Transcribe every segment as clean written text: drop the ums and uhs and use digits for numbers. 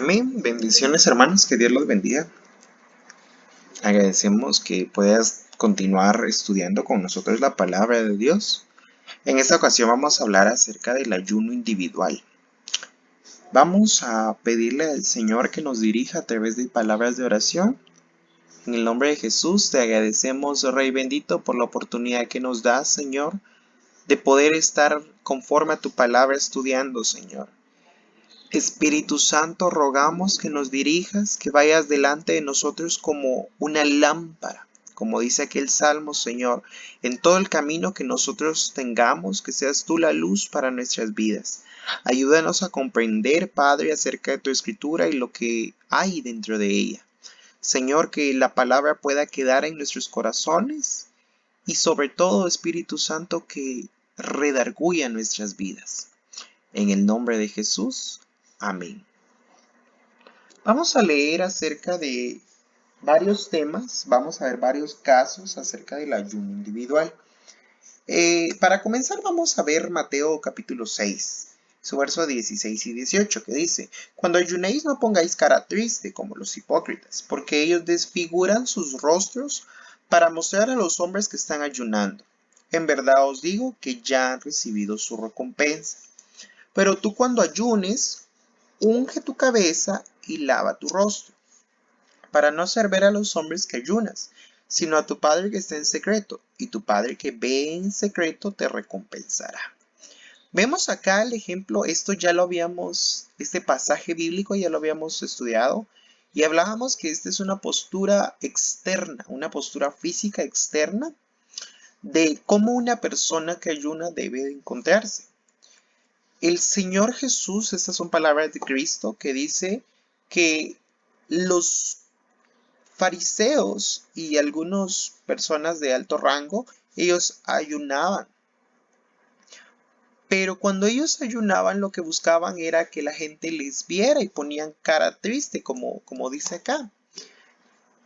Amén. Bendiciones, hermanos. Que Dios los bendiga. Agradecemos que puedas continuar estudiando con nosotros la palabra de Dios. En esta ocasión vamos a hablar acerca del ayuno individual. Vamos a pedirle al Señor que nos dirija a través de palabras de oración. En el nombre de Jesús te agradecemos, Rey bendito, por la oportunidad que nos das, Señor, de poder estar conforme a tu palabra estudiando, Señor. Espíritu Santo, rogamos que nos dirijas, que vayas delante de nosotros como una lámpara, como dice aquel salmo, Señor, en todo el camino que nosotros tengamos, que seas tú la luz para nuestras vidas. Ayúdanos a comprender, Padre, acerca de tu escritura y lo que hay dentro de ella. Señor, que la palabra pueda quedar en nuestros corazones y sobre todo, Espíritu Santo, que redarguya nuestras vidas. En el nombre de Jesús. Amén. Vamos a leer acerca de varios temas, vamos a ver varios casos acerca del ayuno individual. Para comenzar vamos a ver Mateo capítulo 6, su verso 16 y 18, que dice: Cuando ayunéis no pongáis cara triste como los hipócritas, porque ellos desfiguran sus rostros para mostrar a los hombres que están ayunando. En verdad os digo que ya han recibido su recompensa. Pero tú cuando ayunes, unge tu cabeza y lava tu rostro, para no hacer ver a los hombres que ayunas, sino a tu Padre que está en secreto, y tu Padre que ve en secreto te recompensará. Vemos acá el ejemplo, este pasaje bíblico ya lo habíamos estudiado, y hablábamos que esta es una postura externa, una postura física externa, de cómo una persona que ayuna debe de encontrarse. El Señor Jesús, estas son palabras de Cristo, que dice que los fariseos y algunas personas de alto rango, ellos ayunaban. Pero cuando ellos ayunaban, lo que buscaban era que la gente les viera y ponían cara triste, como dice acá.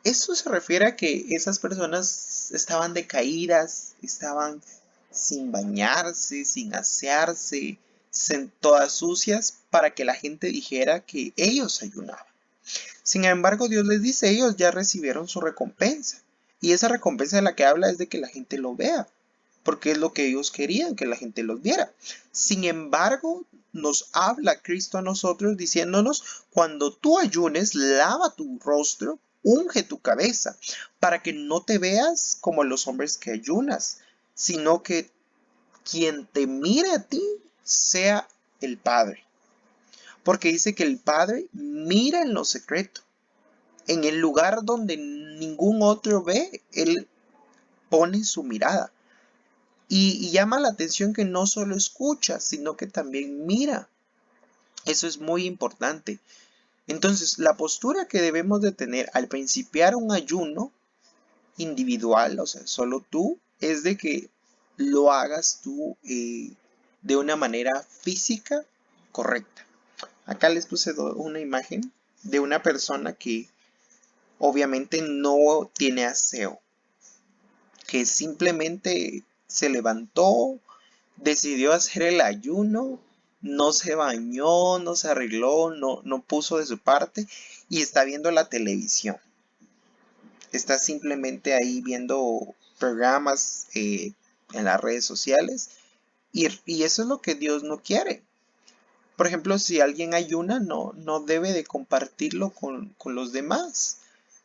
Esto se refiere a que esas personas estaban decaídas, estaban sin bañarse, sin asearse, todas sucias, para que la gente dijera que ellos ayunaban. Sin embargo, Dios les dice, ellos ya recibieron su recompensa. Y esa recompensa de la que habla es de que la gente lo vea, porque es lo que ellos querían, que la gente los viera. Sin embargo, nos habla Cristo a nosotros diciéndonos, cuando tú ayunes, lava tu rostro, unge tu cabeza, para que no te veas como los hombres que ayunas, sino que quien te mire a ti sea el Padre. Porque dice que el Padre mira en lo secreto. En el lugar donde ningún otro ve, Él pone su mirada. Y llama la atención que no solo escucha, sino que también mira. Eso es muy importante. Entonces, la postura que debemos de tener al principiar un ayuno individual, o sea, solo tú, es de que lo hagas tú de una manera física correcta. Acá les puse una imagen de una persona que obviamente no tiene aseo, que simplemente se levantó, decidió hacer el ayuno, no se bañó, no se arregló, no puso de su parte y está viendo la televisión. Está simplemente ahí viendo programas en las redes sociales y eso es lo que Dios no quiere. Por ejemplo, si alguien ayuna, no debe de compartirlo con los demás,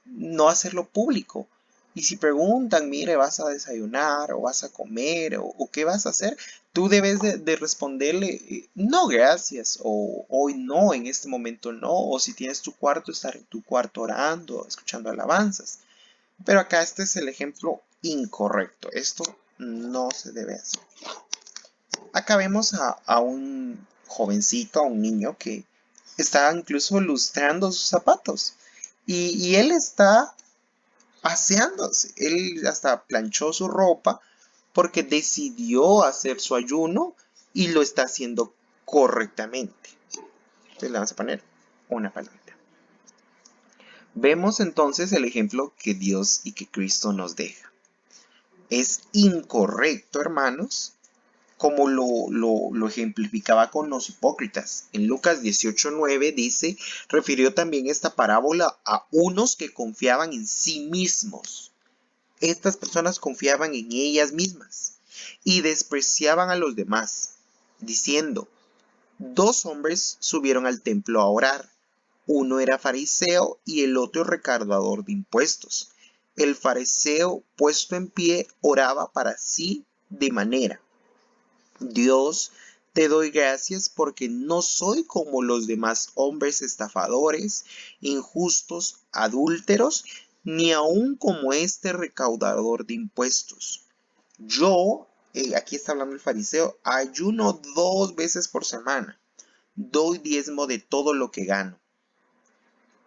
no hacerlo público. Y si preguntan, mire, ¿vas a desayunar o vas a comer o qué vas a hacer? Tú debes de responderle, no, gracias, o hoy no, en este momento no, o si tienes tu cuarto, estar en tu cuarto orando, escuchando alabanzas. Pero acá este es el ejemplo incorrecto. Esto no se debe hacer. Acá vemos a un jovencito, a un niño que está incluso lustrando sus zapatos. Y él está aseándose. Él hasta planchó su ropa porque decidió hacer su ayuno y lo está haciendo correctamente. Entonces le vamos a poner una palomita. Vemos entonces el ejemplo que Dios y que Cristo nos deja. Es incorrecto, hermanos, como lo ejemplificaba con los hipócritas. En Lucas 18:9 dice, refirió también esta parábola a unos que confiaban en sí mismos. Estas personas confiaban en ellas mismas y despreciaban a los demás, diciendo, dos hombres subieron al templo a orar. Uno era fariseo y el otro recaudador de impuestos. El fariseo, puesto en pie, oraba para sí de manera: Dios, te doy gracias porque no soy como los demás hombres estafadores, injustos, adúlteros, ni aun como este recaudador de impuestos. Yo, aquí está hablando el fariseo, ayuno 2 veces por semana, doy diezmo de todo lo que gano.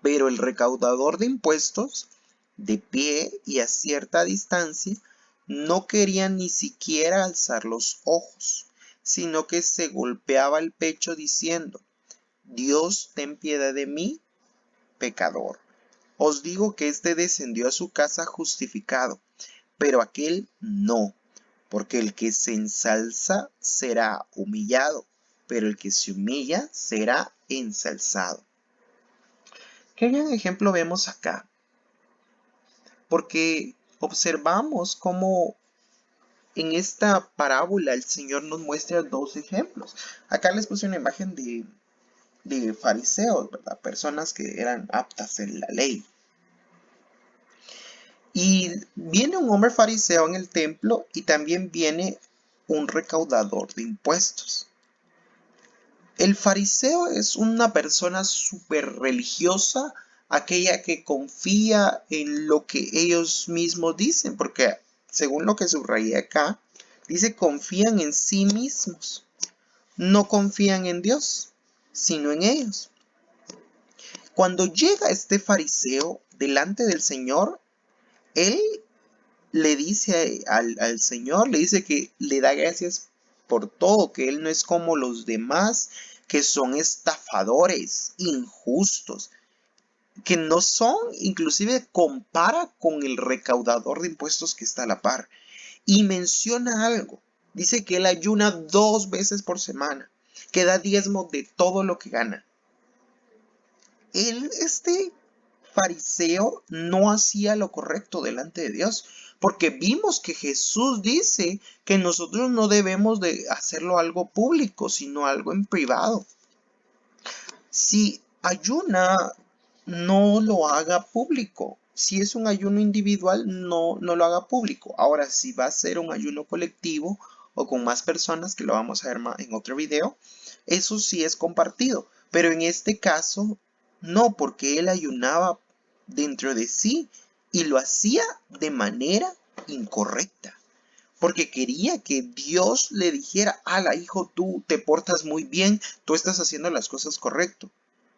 Pero el recaudador de impuestos, de pie y a cierta distancia, no quería ni siquiera alzar los ojos, sino que se golpeaba el pecho diciendo, Dios, ten piedad de mí, pecador. Os digo que éste descendió a su casa justificado, pero aquel no, porque el que se ensalza será humillado, pero el que se humilla será ensalzado. ¿Qué gran ejemplo vemos acá? Porque observamos cómo en esta parábola el Señor nos muestra dos ejemplos. Acá les puse una imagen de fariseos, ¿verdad? Personas que eran aptas en la ley. Y viene un hombre fariseo en el templo y también viene un recaudador de impuestos. El fariseo es una persona súper religiosa, aquella que confía en lo que ellos mismos dicen, porque según lo que subrayé acá, dice confían en sí mismos, no confían en Dios, sino en ellos. Cuando llega este fariseo delante del Señor, él le dice al Señor, le dice que le da gracias por todo, que él no es como los demás, que son estafadores, injustos, que no son, inclusive compara con el recaudador de impuestos que está a la par. Y menciona algo, dice que él ayuna 2 veces por semana, que da diezmo de todo lo que gana. Este fariseo no hacía lo correcto delante de Dios, porque vimos que Jesús dice que nosotros no debemos de hacerlo algo público, sino algo en privado. Si ayuna, no lo haga público. Si es un ayuno individual, no lo haga público. Ahora, si va a ser un ayuno colectivo o con más personas, que lo vamos a ver en otro video, eso sí es compartido. Pero en este caso, no, porque él ayunaba dentro de sí y lo hacía de manera incorrecta. Porque quería que Dios le dijera, ala hijo, tú te portas muy bien, tú estás haciendo las cosas correcto.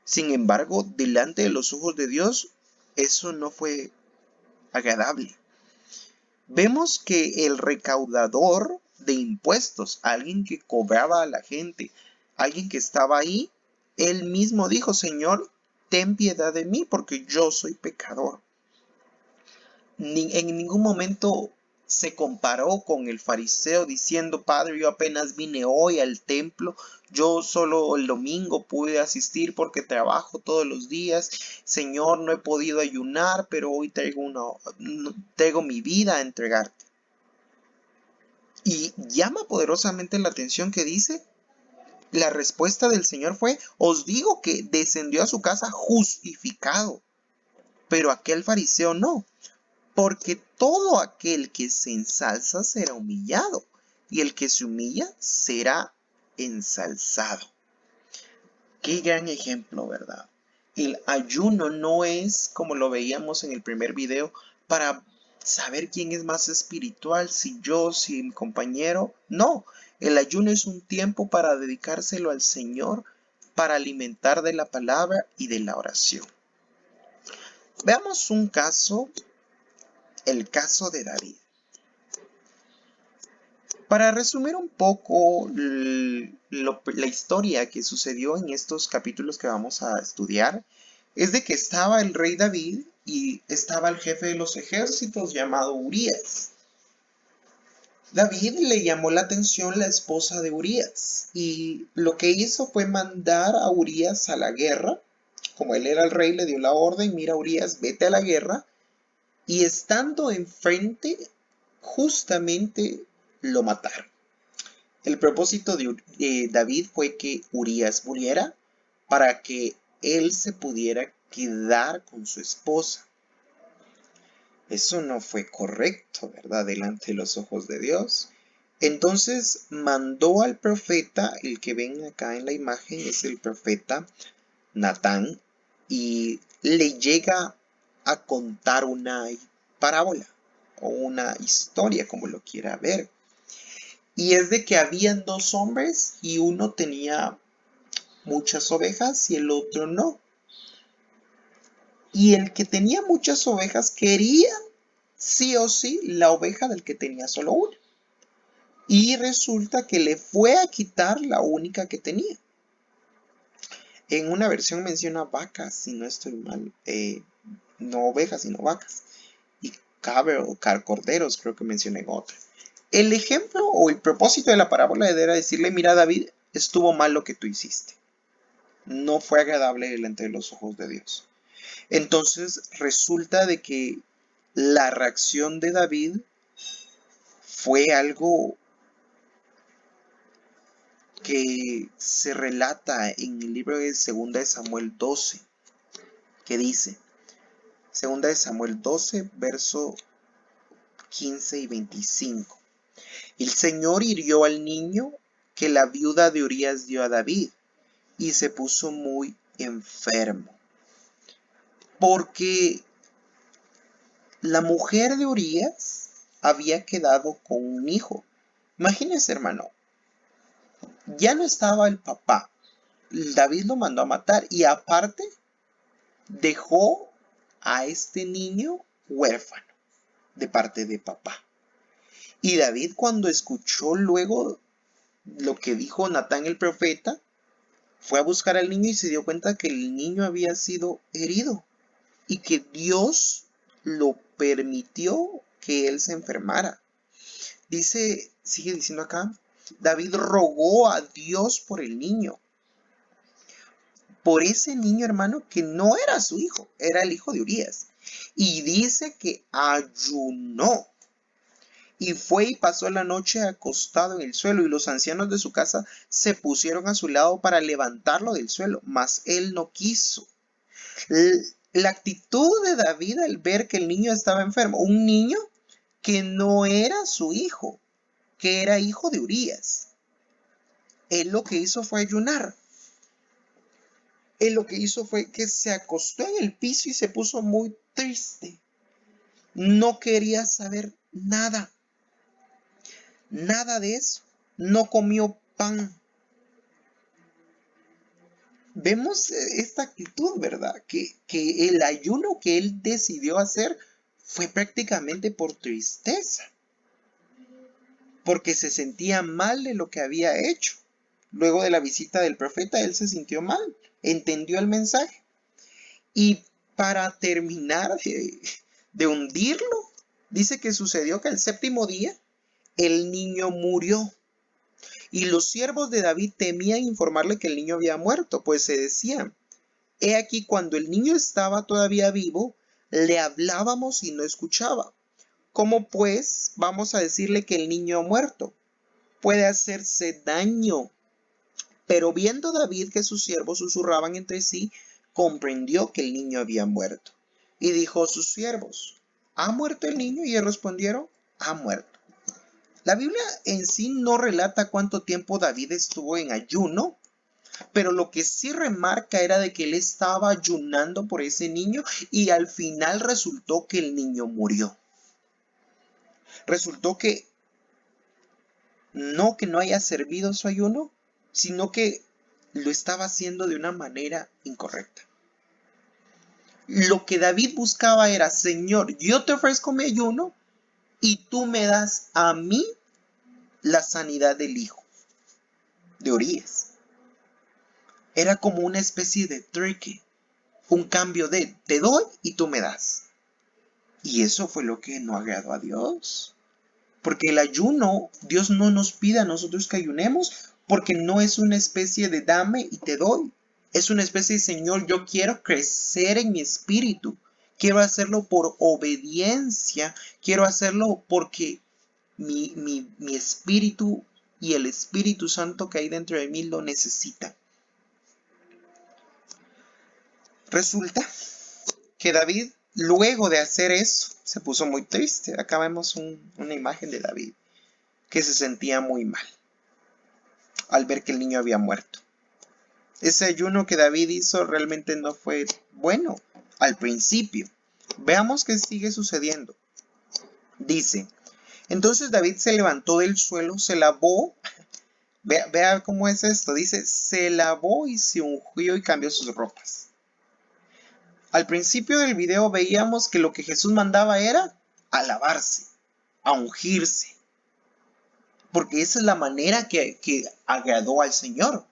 Sin embargo, delante de los ojos de Dios, eso no fue agradable. Vemos que el recaudador de impuestos, alguien que cobraba a la gente, alguien que estaba ahí, él mismo dijo, Señor, ten piedad de mí porque yo soy pecador. En ningún momento se comparó con el fariseo diciendo, Padre, yo apenas vine hoy al templo, yo solo el domingo pude asistir porque trabajo todos los días, Señor, no he podido ayunar, pero hoy traigo mi vida a entregarte. Y llama poderosamente la atención que dice, la respuesta del Señor fue, os digo que descendió a su casa justificado, pero aquel fariseo no. Porque todo aquel que se ensalza será humillado, y el que se humilla será ensalzado. Qué gran ejemplo, ¿verdad? El ayuno no es, como lo veíamos en el primer video, para saber quién es más espiritual, si yo, si mi compañero. No, el ayuno es un tiempo para dedicárselo al Señor, para alimentar de la palabra y de la oración. Veamos un caso. El caso de David. Para resumir un poco la historia que sucedió en estos capítulos que vamos a estudiar, es de que estaba el rey David y estaba el jefe de los ejércitos llamado Urías. David le llamó la atención la esposa de Urías y lo que hizo fue mandar a Urías a la guerra. Como él era el rey, le dio la orden, mira Urías, vete a la guerra. Y estando enfrente, justamente lo mataron. El propósito de David fue que Urías muriera para que él se pudiera quedar con su esposa. Eso no fue correcto, ¿verdad? Delante de los ojos de Dios. Entonces mandó al profeta, el que ven acá en la imagen es el profeta Natán, y le llega a contar una parábola o una historia, como lo quiera ver. Y es de que habían dos hombres y uno tenía muchas ovejas y el otro no. Y el que tenía muchas ovejas quería sí o sí la oveja del que tenía solo una. Y resulta que le fue a quitar la única que tenía. En una versión menciona vacas, si no estoy mal. No ovejas, sino vacas. Y corderos, creo que mencioné en otra. El ejemplo o el propósito de la parábola era decirle, mira David, estuvo mal lo que tú hiciste. No fue agradable delante de los ojos de Dios. Entonces resulta de que la reacción de David fue algo que se relata en el libro de 2 de Samuel 12, que dice, 2 de Samuel 12, verso 15 y 25. El Señor hirió al niño que la viuda de Urías dio a David y se puso muy enfermo. Porque la mujer de Urías había quedado con un hijo. Imagínense, hermano, ya no estaba el papá. David lo mandó a matar y aparte dejó a este niño huérfano de parte de papá. Y David, cuando escuchó luego lo que dijo Natán el profeta, fue a buscar al niño y se dio cuenta que el niño había sido herido y que Dios lo permitió que él se enfermara. Dice, sigue diciendo acá, David rogó a Dios por el niño. Por ese niño, hermano, que no era su hijo, era el hijo de Urías. Y dice que ayunó. Y fue y pasó la noche acostado en el suelo, y los ancianos de su casa se pusieron a su lado para levantarlo del suelo, mas él no quiso. La actitud de David al ver que el niño estaba enfermo, un niño que no era su hijo, que era hijo de Urías, él lo que hizo fue ayunar. Él lo que hizo fue que se acostó en el piso y se puso muy triste. No quería saber nada. Nada de eso. No comió pan. Vemos esta actitud, ¿verdad? Que el ayuno que él decidió hacer fue prácticamente por tristeza. Porque se sentía mal de lo que había hecho. Luego de la visita del profeta, él se sintió mal. Entendió el mensaje. Y para terminar de hundirlo, dice que sucedió que el séptimo día el niño murió. Y los siervos de David temían informarle que el niño había muerto, pues se decían, he aquí cuando el niño estaba todavía vivo, le hablábamos y no escuchaba. ¿Cómo pues vamos a decirle que el niño ha muerto? Puede hacerse daño. Pero viendo David que sus siervos susurraban entre sí, comprendió que el niño había muerto. Y dijo a sus siervos, ¿ha muerto el niño? Y ellos respondieron, ha muerto. La Biblia en sí no relata cuánto tiempo David estuvo en ayuno, pero lo que sí remarca era de que él estaba ayunando por ese niño y al final resultó que el niño murió. Resultó que no haya servido su ayuno, sino que lo estaba haciendo de una manera incorrecta. Lo que David buscaba era, Señor, yo te ofrezco mi ayuno y tú me das a mí la sanidad del hijo de Urías. Era como una especie de trueque, un cambio de te doy y tú me das. Y eso fue lo que no agradó a Dios. Porque el ayuno, Dios no nos pide a nosotros que ayunemos, porque no es una especie de dame y te doy. Es una especie de, Señor, yo quiero crecer en mi espíritu. Quiero hacerlo por obediencia. Quiero hacerlo porque mi espíritu y el Espíritu Santo que hay dentro de mí lo necesita. Resulta que David, luego de hacer eso, se puso muy triste. Acá vemos una imagen de David que se sentía muy mal al ver que el niño había muerto. Ese ayuno que David hizo realmente no fue bueno al principio. Veamos qué sigue sucediendo. Dice, entonces David se levantó del suelo, se lavó. Vea cómo es esto. Dice, se lavó y se ungió y cambió sus ropas. Al principio del video veíamos que lo que Jesús mandaba era a lavarse, a ungirse. Porque esa es la manera que agradó al Señor.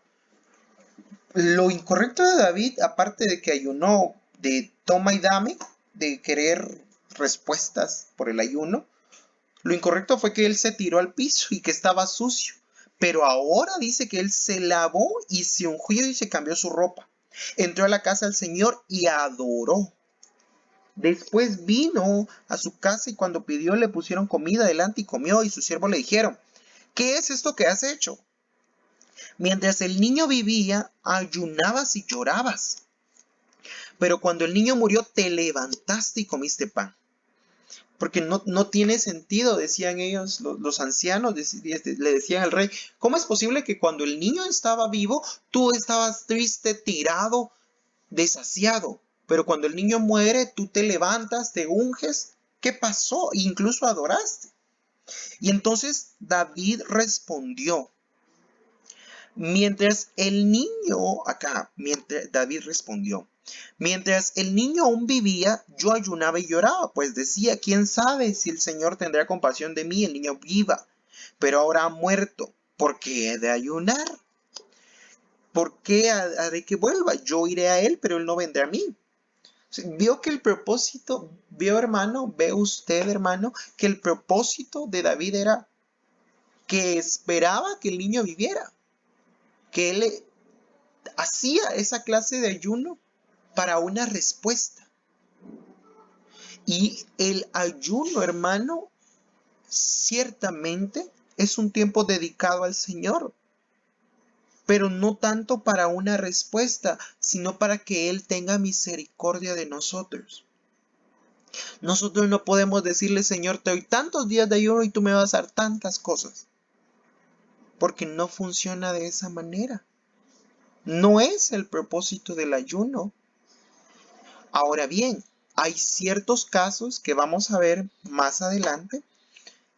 Lo incorrecto de David, aparte de que ayunó de toma y dame, de querer respuestas por el ayuno, lo incorrecto fue que él se tiró al piso y que estaba sucio. Pero ahora dice que él se lavó y se ungió y se cambió su ropa. Entró a la casa del Señor y adoró. Después vino a su casa y cuando pidió le pusieron comida delante y comió, y sus siervos le dijeron, ¿qué es esto que has hecho? Mientras el niño vivía, ayunabas y llorabas. Pero cuando el niño murió, te levantaste y comiste pan. Porque no tiene sentido, decían ellos, los ancianos, le decían al rey, ¿cómo es posible que cuando el niño estaba vivo, tú estabas triste, tirado, desasiado? Pero cuando el niño muere, tú te levantas, te unges. ¿Qué pasó? Incluso adoraste. Y entonces David respondió. Mientras David respondió, mientras el niño aún vivía, yo ayunaba y lloraba, pues decía, ¿quién sabe si el Señor tendrá compasión de mí y el niño viva? Pero ahora ha muerto, ¿por qué he de ayunar? ¿Por qué haré que vuelva? Yo iré a él, pero él no vendrá a mí. Vio que el propósito, ve usted, hermano, que el propósito de David era que esperaba que el niño viviera. Que él hacía esa clase de ayuno para una respuesta. Y el ayuno, hermano, ciertamente es un tiempo dedicado al Señor, pero no tanto para una respuesta, sino para que Él tenga misericordia de nosotros. Nosotros no podemos decirle, Señor, te doy tantos días de ayuno y tú me vas a dar tantas cosas, porque no funciona de esa manera. No es el propósito del ayuno. Ahora bien, hay ciertos casos que vamos a ver más adelante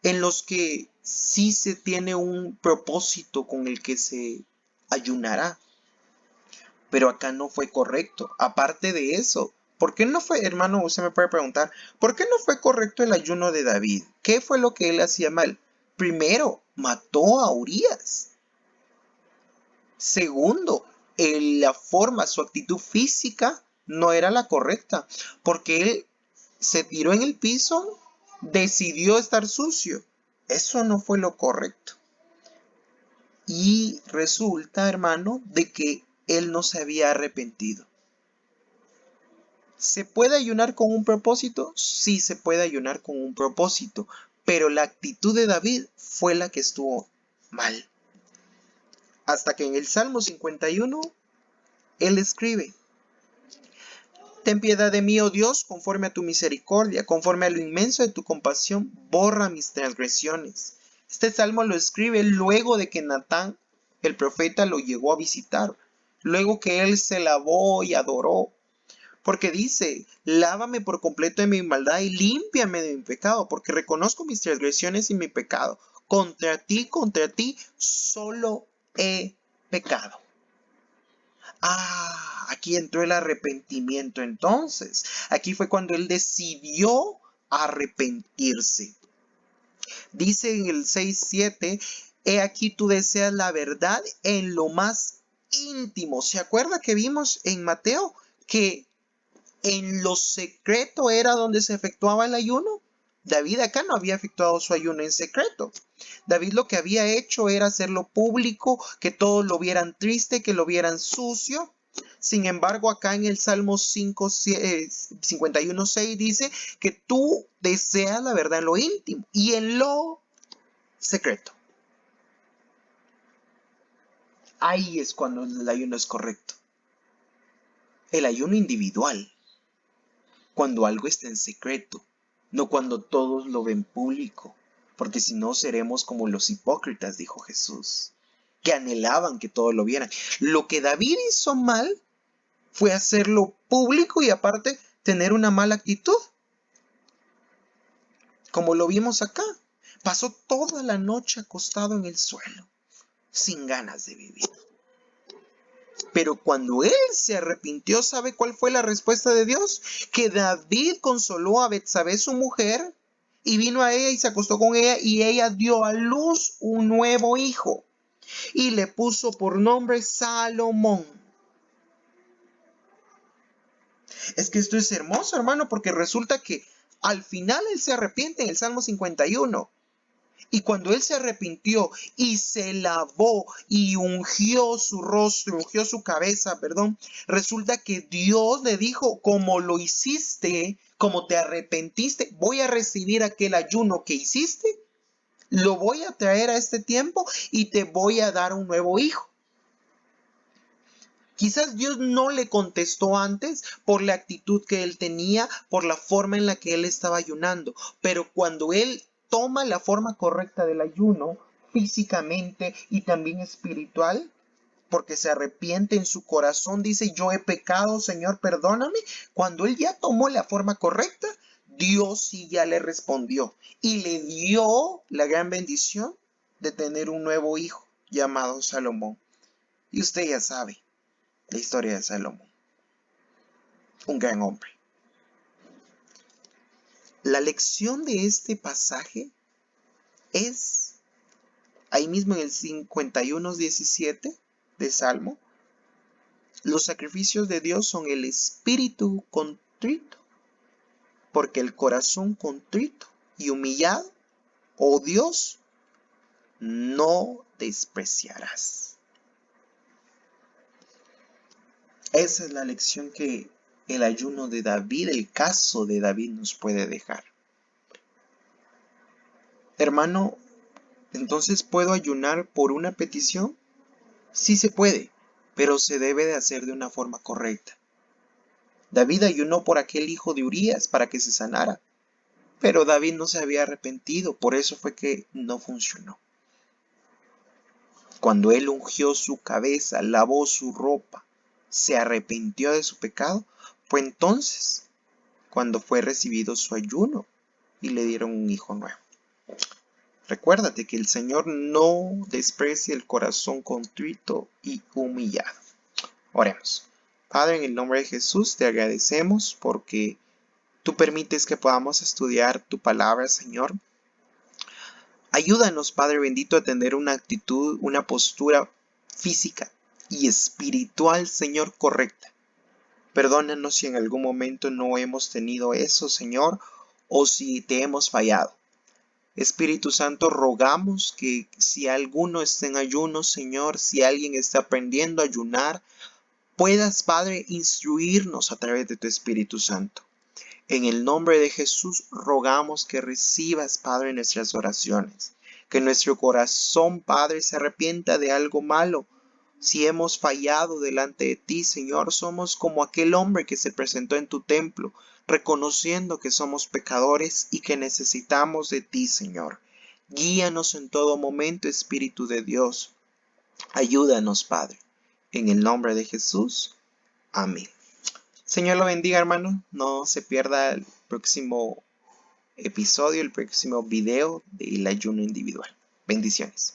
en los que sí se tiene un propósito con el que se ayunará. Pero acá no fue correcto. Aparte de eso, ¿por qué no fue, hermano, usted me puede preguntar, ¿por qué no fue correcto el ayuno de David? ¿Qué fue lo que él hacía mal? Primero, mató a Urías. Segundo, su actitud física no era la correcta, porque él se tiró en el piso, decidió estar sucio. Eso no fue lo correcto. Y resulta, hermano, de que él no se había arrepentido. ¿Se puede ayunar con un propósito? Sí, se puede ayunar con un propósito, pero la actitud de David fue la que estuvo mal. Hasta que en el Salmo 51, él escribe, ten piedad de mí, oh Dios, conforme a tu misericordia, conforme a lo inmenso de tu compasión, borra mis transgresiones. Este salmo lo escribe luego de que Natán, el profeta, lo llegó a visitar, luego que él se lavó y adoró, porque dice, lávame por completo de mi maldad y límpiame de mi pecado, porque reconozco mis transgresiones y mi pecado. Contra ti, solo he pecado. Aquí entró el arrepentimiento entonces. Aquí fue cuando él decidió arrepentirse. Dice en el 6:7, he aquí tú deseas la verdad en lo más íntimo. ¿Se acuerda que vimos en Mateo que en lo secreto era donde se efectuaba el ayuno? David acá no había efectuado su ayuno en secreto. David lo que había hecho era hacerlo público, que todos lo vieran triste, que lo vieran sucio. Sin embargo, acá en el Salmo 51:6 dice que tú deseas la verdad en lo íntimo y en lo secreto. Ahí es cuando el ayuno es correcto. El ayuno individual, cuando algo está en secreto, no cuando todos lo ven público, porque si no seremos como los hipócritas, dijo Jesús, que anhelaban que todos lo vieran. Lo que David hizo mal fue hacerlo público y aparte tener una mala actitud, como lo vimos acá. Pasó toda la noche acostado en el suelo, sin ganas de vivir. Pero cuando él se arrepintió, ¿sabe cuál fue la respuesta de Dios? Que David consoló a Betsabé, su mujer, y vino a ella y se acostó con ella, y ella dio a luz un nuevo hijo, y le puso por nombre Salomón. Es que esto es hermoso, hermano, porque resulta que al final él se arrepiente en el Salmo 51. Y cuando él se arrepintió y se lavó y ungió su rostro, ungió su cabeza, resulta que Dios le dijo, como lo hiciste, como te arrepentiste, voy a recibir aquel ayuno que hiciste, lo voy a traer a este tiempo y te voy a dar un nuevo hijo. Quizás Dios no le contestó antes por la actitud que él tenía, por la forma en la que él estaba ayunando, pero cuando él toma la forma correcta del ayuno, físicamente y también espiritual, porque se arrepiente en su corazón, dice, yo he pecado, Señor, perdóname. Cuando él ya tomó la forma correcta, Dios sí ya le respondió y le dio la gran bendición de tener un nuevo hijo llamado Salomón. Y usted ya sabe la historia de Salomón, un gran hombre. La lección de este pasaje es ahí mismo en el 51:17 de Salmo. Los sacrificios de Dios son el espíritu contrito, porque el corazón contrito y humillado, oh Dios, no despreciarás. Esa es la lección que el ayuno de David, el caso de David nos puede dejar. Hermano, ¿entonces puedo ayunar por una petición? Sí se puede, pero se debe de hacer de una forma correcta. David ayunó por aquel hijo de Urías para que se sanara, pero David no se había arrepentido, por eso fue que no funcionó. Cuando él ungió su cabeza, lavó su ropa, se arrepintió de su pecado, fue entonces cuando fue recibido su ayuno y le dieron un hijo nuevo. Recuérdate que el Señor no desprecia el corazón contrito y humillado. Oremos. Padre, en el nombre de Jesús te agradecemos porque tú permites que podamos estudiar tu palabra, Señor. Ayúdanos, Padre bendito, a tener una actitud, una postura física y espiritual, Señor, correcta. Perdónanos si en algún momento no hemos tenido eso, Señor, o si te hemos fallado. Espíritu Santo, rogamos que si alguno está en ayuno, Señor, si alguien está aprendiendo a ayunar, puedas, Padre, instruirnos a través de tu Espíritu Santo. En el nombre de Jesús rogamos que recibas, Padre, nuestras oraciones. Que nuestro corazón, Padre, se arrepienta de algo malo. Si hemos fallado delante de ti, Señor, somos como aquel hombre que se presentó en tu templo, reconociendo que somos pecadores y que necesitamos de ti, Señor. Guíanos en todo momento, Espíritu de Dios. Ayúdanos, Padre. En el nombre de Jesús. Amén. Señor lo bendiga, hermano. No se pierda el próximo episodio, el próximo video del ayuno individual. Bendiciones.